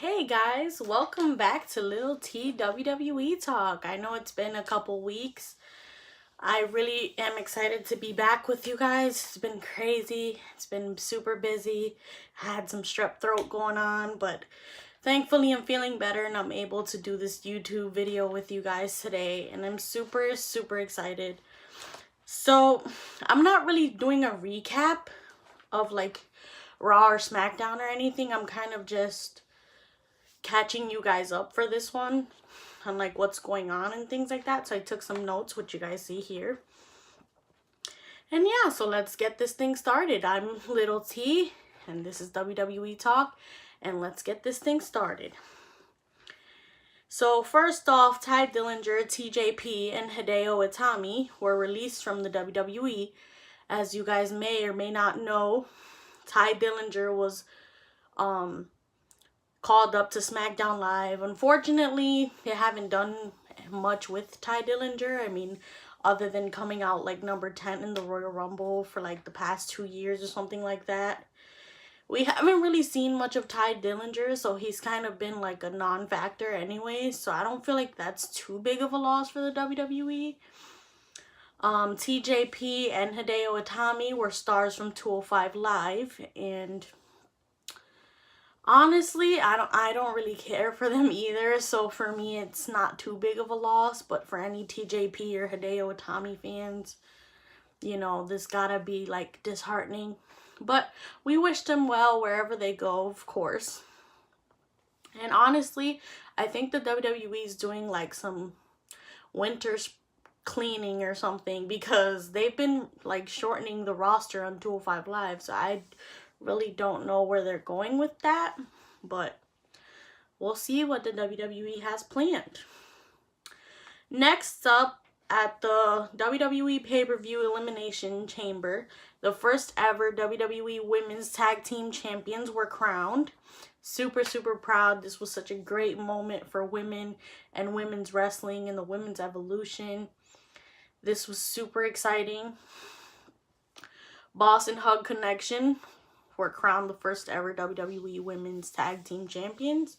Hey guys, welcome back to Lil T WWE Talk. I know it's been a couple weeks. I really am excited to be back with you guys. It's been crazy. It's been super busy. Had some strep throat going on, but thankfully I'm feeling better and I'm able to do this YouTube video with you guys today, and I'm super excited. So, I'm not really doing a recap of like Raw or SmackDown or anything. I'm kind of just catching you guys up for this one on like what's going on and things like that. So I took some notes, which you guys see here. And yeah, so let's get this thing started. I'm Little T and this is WWE Talk, and let's get this thing started. So first off, Tye Dillinger, TJP, and Hideo Itami were released from the WWE. As you guys may or may not know, Tye Dillinger was called up to SmackDown Live. Unfortunately, they haven't done much with Tye Dillinger. I mean, other than coming out like number 10 in the Royal Rumble for like the past 2 years or something like that. We haven't really seen much of Tye Dillinger, so he's kind of been like a non-factor anyway, so I don't feel like that's too big of a loss for the WWE. TJP and Hideo Itami were stars from 205 Live, and honestly, I don't really care for them either, so for me it's not too big of a loss. But for any TJP or Hideo Itami fans, you know, this gotta be like disheartening. But we wish them well wherever they go, of course. And honestly, I think the WWE is doing like some winter cleaning or something, because they've been like shortening the roster on 205 Live, so I really don't know where they're going with that, but we'll see what the WWE has planned. Next up, at the WWE pay-per-view Elimination Chamber, the first ever WWE Women's Tag Team Champions were crowned. Super proud. This was such a great moment for women and women's wrestling and the women's evolution. This was super exciting. Boss and Hug Connection were crowned the first ever WWE Women's Tag Team Champions.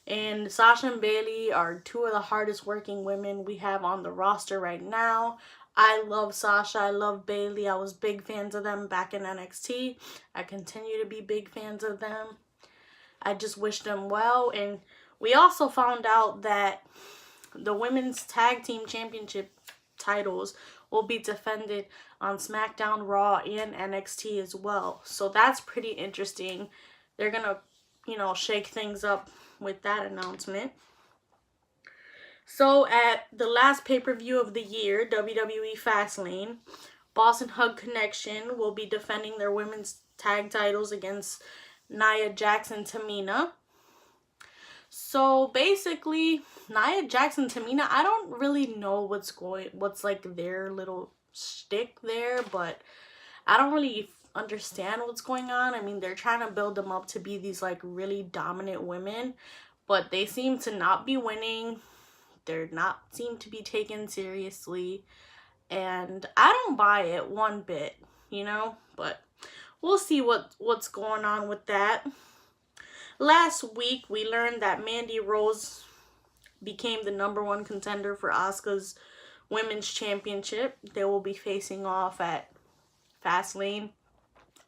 And Sasha and Bayley are two of the hardest working women we have on the roster right now. I love Sasha. I love Bayley. I was big fans of them back in NXT. I continue to be big fans of them. I just wish them well. And we also found out that the Women's Tag Team Championship titles will be defended on SmackDown, Raw, and NXT as well. So that's pretty interesting. They're gonna, shake things up with that announcement. So at the last pay-per-view of the year, WWE Fastlane, Boss and Hug Connection will be defending their women's tag titles against Nia Jax and Tamina. So basically, Nia Jax and Tamina, I don't really know what's like their little shtick there, but I don't really understand what's going on. I mean, they're trying to build them up to be these like really dominant women, but they seem to not be winning. They're not seem to be taken seriously, and I don't buy it one bit, but we'll see what's going on with that. Last week, we learned that Mandy Rose became the #1 contender for Asuka's Women's Championship. They will be facing off at Fastlane.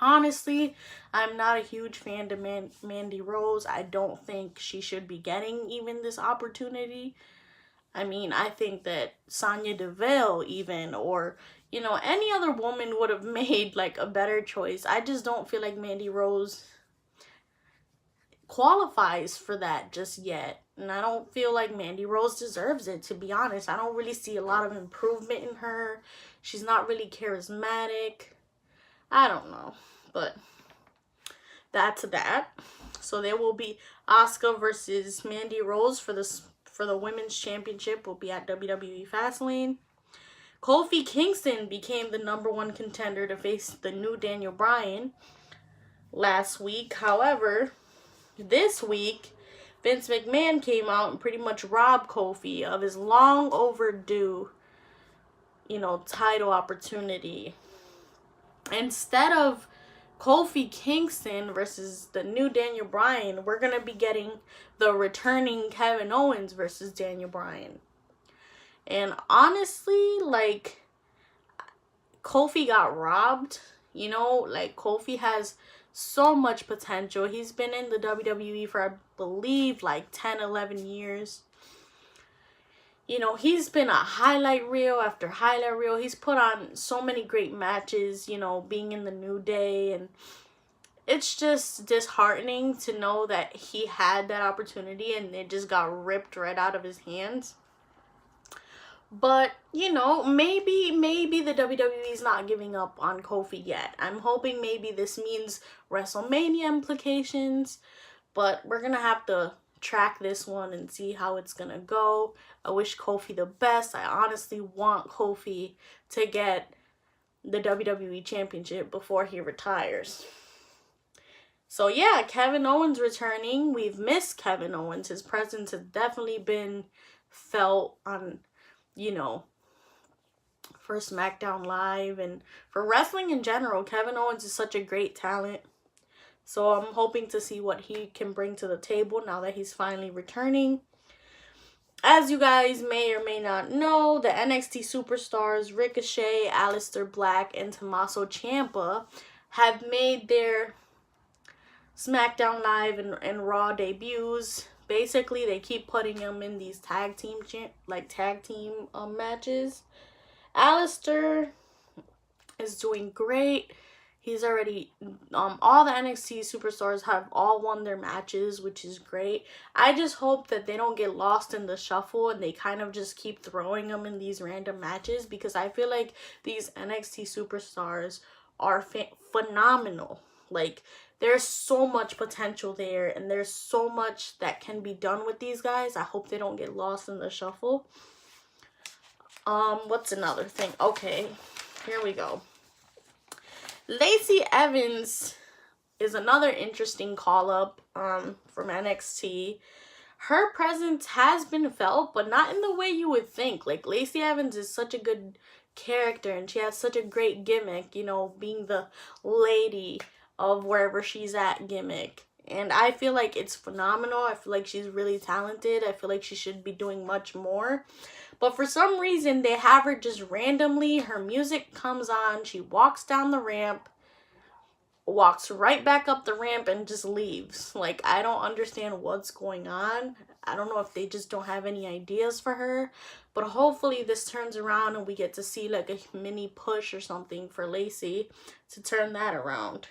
Honestly, I'm not a huge fan of Mandy Rose. I don't think she should be getting even this opportunity. I mean, I think that Sonya Deville even, or, any other woman would have made like a better choice. I just don't feel like Mandy Rose qualifies for that just yet, and I don't feel like Mandy Rose deserves it, to be honest. I don't really see a lot of improvement in her. She's not really charismatic. I don't know, but that's that. So there will be Asuka versus Mandy Rose for the women's championship, will be at WWE Fastlane. Kofi Kingston became the #1 contender to face the new Daniel Bryan last week. However, this week, Vince McMahon came out and pretty much robbed Kofi of his long overdue, title opportunity. Instead of Kofi Kingston versus the new Daniel Bryan, we're going to be getting the returning Kevin Owens versus Daniel Bryan. And honestly, like, Kofi got robbed. You know, like, Kofi has so much potential. He's been in the WWE for, I believe, like 10, 11 years. You know, he's been a highlight reel after highlight reel. He's put on so many great matches, you know, being in the New Day. And it's just disheartening to know that he had that opportunity and it just got ripped right out of his hands. But, you know, maybe the WWE is not giving up on Kofi yet. I'm hoping maybe this means WrestleMania implications. But we're going to have to track this one and see how it's going to go. I wish Kofi the best. I honestly want Kofi to get the WWE Championship before he retires. So yeah, Kevin Owens returning. We've missed Kevin Owens. His presence has definitely been felt on, you know, for SmackDown Live and for wrestling in general. Kevin Owens is such a great talent. So I'm hoping to see what he can bring to the table now that he's finally returning. As you guys may or may not know, the NXT superstars Ricochet, Aleister Black, and Tommaso Ciampa have made their SmackDown Live and Raw debuts. Basically, they keep putting them in these tag team matches. Aleister is doing great. He's already, all the NXT superstars have all won their matches, which is great. I just hope that they don't get lost in the shuffle and they kind of just keep throwing them in these random matches, because I feel like these NXT superstars are phenomenal. Like, there's so much potential there and there's so much that can be done with these guys. I hope they don't get lost in the shuffle. What's another thing? Okay, here we go. Lacey Evans is another interesting call-up from NXT. Her presence has been felt, but not in the way you would think. Like, Lacey Evans is such a good character, and she has such a great gimmick, you know, being the lady of wherever she's at gimmick. And I feel like it's phenomenal. I feel like she's really talented. I feel like she should be doing much more. But for some reason, they have her just randomly. Her music comes on. She walks down the ramp, walks right back up the ramp, and just leaves. Like, I don't understand what's going on. I don't know if they just don't have any ideas for her. But hopefully this turns around and we get to see like a mini push or something for Lacey to turn that around.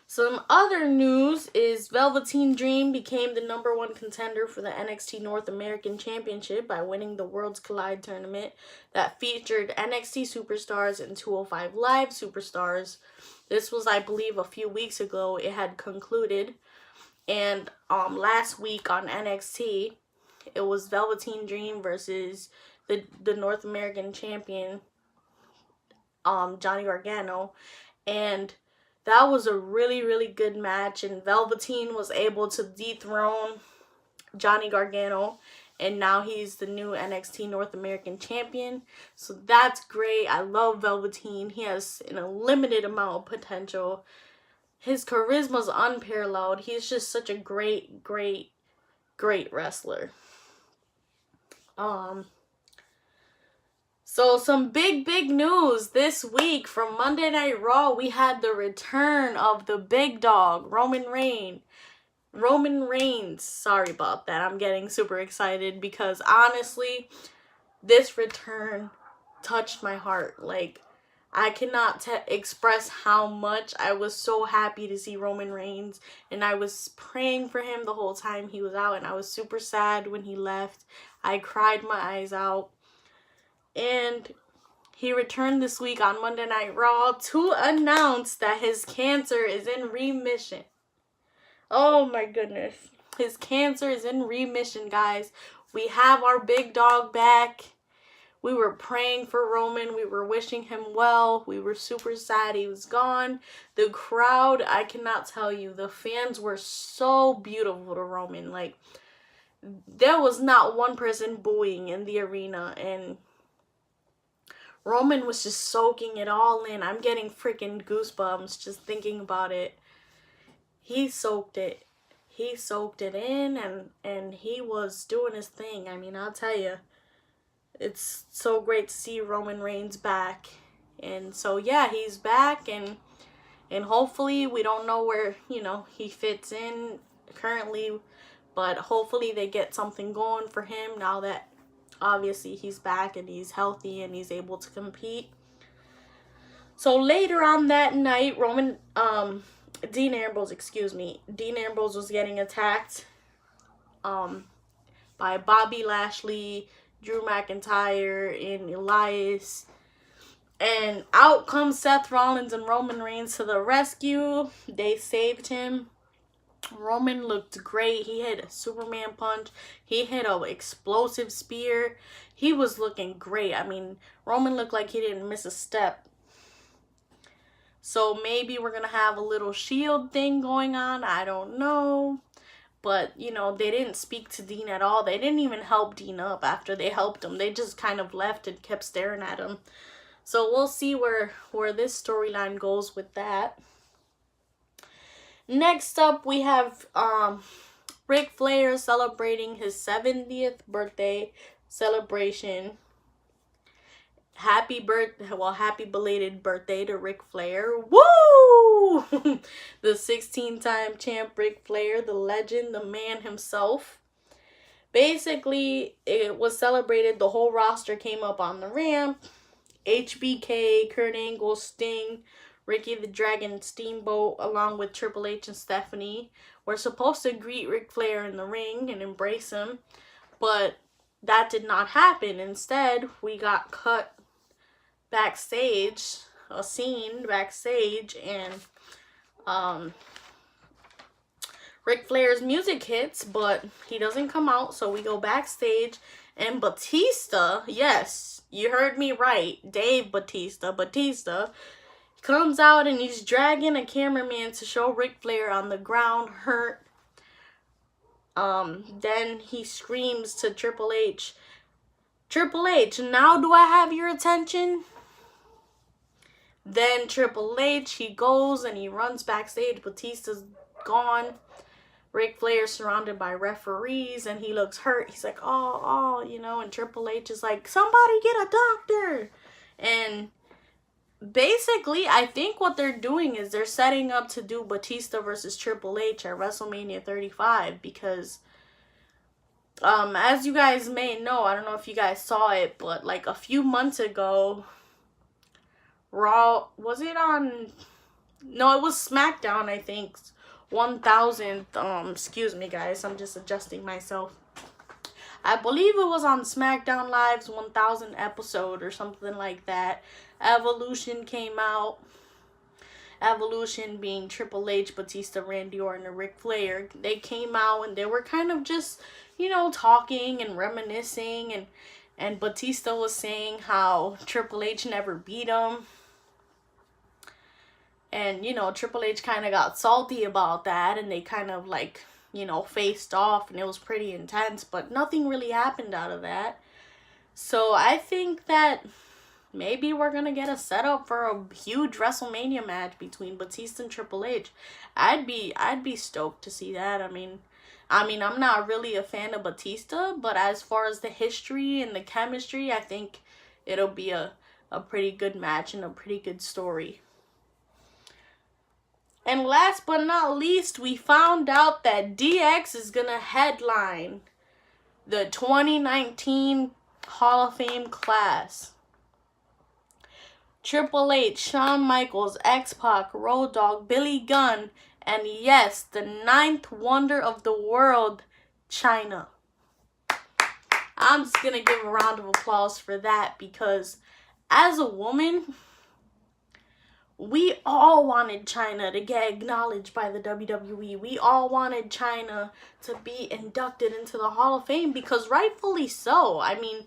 Some other news is Velveteen Dream became the #1 contender for the NXT North American Championship by winning the Worlds Collide tournament that featured NXT superstars and 205 Live superstars. This was, I believe, a few weeks ago. It had concluded. And last week on NXT, it was Velveteen Dream versus the North American champion, Johnny Gargano. And that was a really, really good match, and Velveteen was able to dethrone Johnny Gargano, and now he's the new NXT North American champion. So that's great. I love Velveteen. He has an unlimited amount of potential. His charisma's unparalleled. He's just such a great, great, great wrestler. So some big news this week from Monday Night Raw. We had the return of the big dog, Roman Reigns. Sorry about that. I'm getting super excited because honestly, this return touched my heart. Like, I cannot express how much I was so happy to see Roman Reigns, and I was praying for him the whole time he was out, and I was super sad when he left. I cried my eyes out. And he returned this week on Monday Night Raw to announce that his cancer is in remission. Oh my goodness. His cancer is in remission, guys. We have our big dog back. We were praying for Roman. We were wishing him well. We were super sad he was gone. The crowd, I cannot tell you, the fans were so beautiful to Roman. Like, there was not one person booing in the arena, and Roman was just soaking it all in. I'm getting freaking goosebumps just thinking about it. He soaked it. He soaked it in, and he was doing his thing. I mean, I'll tell you, it's so great to see Roman Reigns back. And so yeah, he's back, and hopefully, we don't know where, he fits in currently, but hopefully they get something going for him now that obviously he's back and he's healthy and he's able to compete. So later on that night, Dean Ambrose was getting attacked by Bobby Lashley, Drew McIntyre, and Elias. And out comes Seth Rollins and Roman Reigns to the rescue. They saved him. Roman looked great. He hit a Superman punch. He hit an explosive spear. He was looking great. I mean, Roman looked like he didn't miss a step. So maybe we're going to have a little Shield thing going on. I don't know. But, they didn't speak to Dean at all. They didn't even help Dean up after they helped him. They just kind of left and kept staring at him. So we'll see where this storyline goes with that. Next up, we have Ric Flair celebrating his 70th birthday celebration. Happy belated birthday to Ric Flair. Woo! The 16-time champ Ric Flair, the legend, the man himself. Basically, it was celebrated. The whole roster came up on the ramp. HBK, Kurt Angle, Sting, Ricky the Dragon Steamboat, along with Triple H and Stephanie, were supposed to greet Ric Flair in the ring and embrace him, but that did not happen. Instead, we got cut backstage, a scene backstage, and Ric Flair's music hits, but he doesn't come out, so we go backstage, and Batista, yes, you heard me right, Dave Batista, comes out and he's dragging a cameraman to show Ric Flair on the ground hurt. Then he screams to Triple H, "Triple H, now do I have your attention?" Then Triple H, he goes and he runs backstage. Batista's gone. Ric Flair surrounded by referees and he looks hurt. He's like, oh, and Triple H is like, somebody get a doctor. And basically, I think what they're doing is they're setting up to do Batista versus Triple H at WrestleMania 35 because, as you guys may know, I don't know if you guys saw it, but like a few months ago, Raw, was it on, no, it was SmackDown, I think, 1000th, excuse me guys, I'm just adjusting myself. I believe it was on SmackDown Live's 1000th episode or something like that. Evolution came out. Evolution being Triple H, Batista, Randy Orton, and Ric Flair. They came out and they were kind of just, talking and reminiscing. And Batista was saying how Triple H never beat him. And, Triple H kind of got salty about that. And they kind of faced off. And it was pretty intense. But nothing really happened out of that. So I think that maybe we're going to get a setup for a huge WrestleMania match between Batista and Triple H. I'd be stoked to see that. I mean, I'm not really a fan of Batista, but as far as the history and the chemistry, I think it'll be a pretty good match and a pretty good story. And last but not least, we found out that DX is going to headline the 2019 Hall of Fame class. Triple H, Shawn Michaels, X-Pac, Road Dogg, Billy Gunn, and yes, the 9th wonder of the world, Chyna. I'm just going to give a round of applause for that because as a woman, we all wanted Chyna to get acknowledged by the WWE. We all wanted Chyna to be inducted into the Hall of Fame because rightfully so. I mean,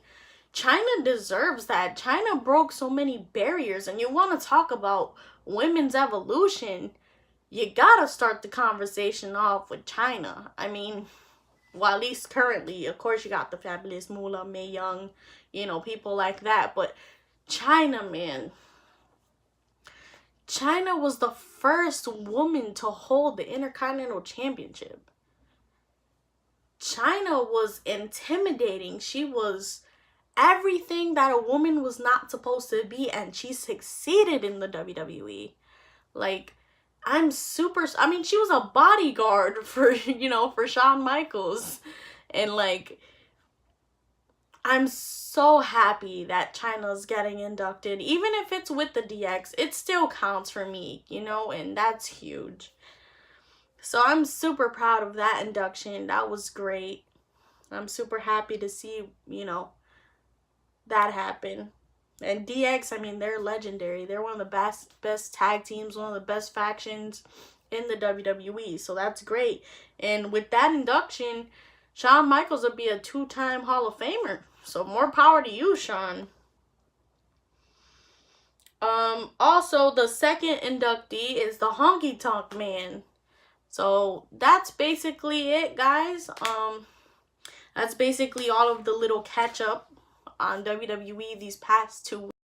Chyna deserves that. Chyna broke so many barriers, and you want to talk about women's evolution, you gotta start the conversation off with Chyna. I mean, well, at least currently, of course, you got the fabulous Moolah, Mae Young, people like that, but Chyna, man. Chyna was the first woman to hold the Intercontinental Championship. Chyna was intimidating. She was everything that a woman was not supposed to be, and she succeeded in the WWE. Like, I mean, she was a bodyguard for, for Shawn Michaels. And, like, I'm so happy that Chyna's getting inducted. Even if it's with the DX, it still counts for me, and that's huge. So I'm super proud of that induction. That was great. I'm super happy to see, that happen. And DX, I mean, they're legendary. They're one of the best tag teams, one of the best factions in the WWE. So that's great. And with that induction, Shawn Michaels will be a 2-time Hall of Famer. So more power to you, Shawn. Also, the second inductee is the Honky Tonk Man. So that's basically it, guys. That's basically all of the little catch up on WWE these past 2 weeks.